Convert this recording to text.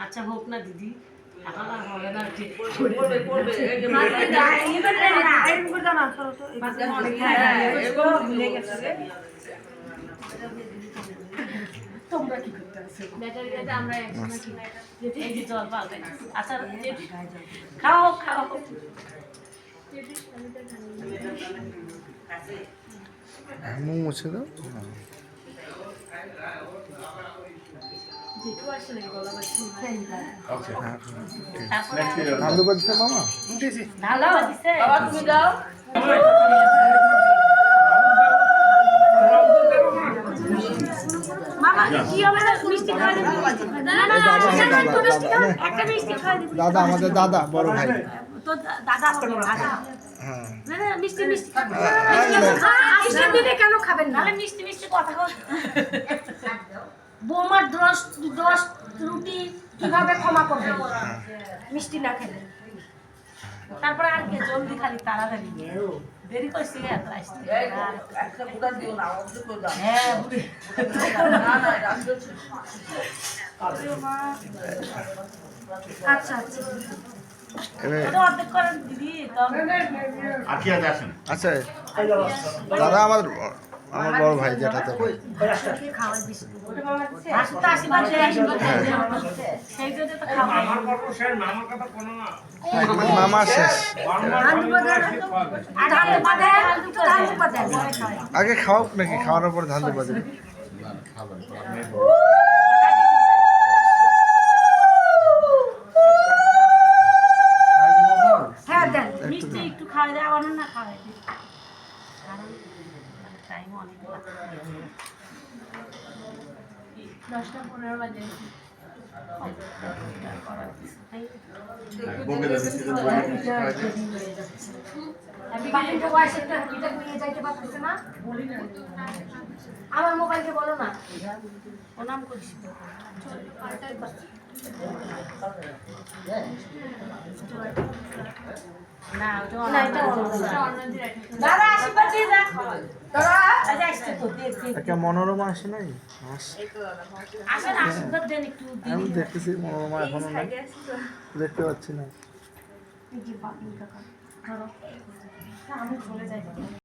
আচ্ছা হোক না দিদি, এখন আর হবে না ঠিক। তোমরা কি করতে আসো? আমরা এই যে জল পাল্টে। আচ্ছা খাও খাও। মুখ মুছে দাও। ধান দুবার দিছে মামা? ঢালো দিছে। বাবা তুমি দাও। মামা কি হবে না মিষ্টি খাওয়া দিবি? না না একটা মিষ্টি খাওয়া দিবি। দাদা আমাদের দাদা বড় ভাই। তো দাদা হবে দাদা। হ্যাঁ। না না মিষ্টি মিষ্টি মিষ্টি দিলে কেন খাবেন না? মিষ্টি মিষ্টি কথা কও। বৌমার 10 রুটি কিভাবে ক্ষমা করবেন মিষ্টি না খেলে? তারপরে আর কি জলদি খালি তাড়াতাড়ি দেরি করছি এত আসতে। একটা বুড়া দিও না অর্ধেক করে দাও। হ্যাঁ বুড়ি না না আচ্ছা আচ্ছা অর্ধেক করেন দিদি। আচ্ছা দাদা আমার বড় ভাই যেটাতে মামা শেষ। আগে খাওয়াক নাকি, খাওয়ানোর পরে ধান দুবা দেবে। হ্যাঁ দেন মিষ্টি একটু খাওয়া যাওয়া না খাওয়াই টাইম অনেক 10টা 15 বাজে। আমার মোবাইলকে বলো না প্রণাম করিস। না দাদা আশীর্বাদ দিয়ে যা। একটা মনোরমা আসে নাই? আসেন আশীর্বাদ দেন একটু। আমি দেখতেছি মনোরমা এখনো নাই, দেখতে পাচ্ছি না। আমি চলে যাই।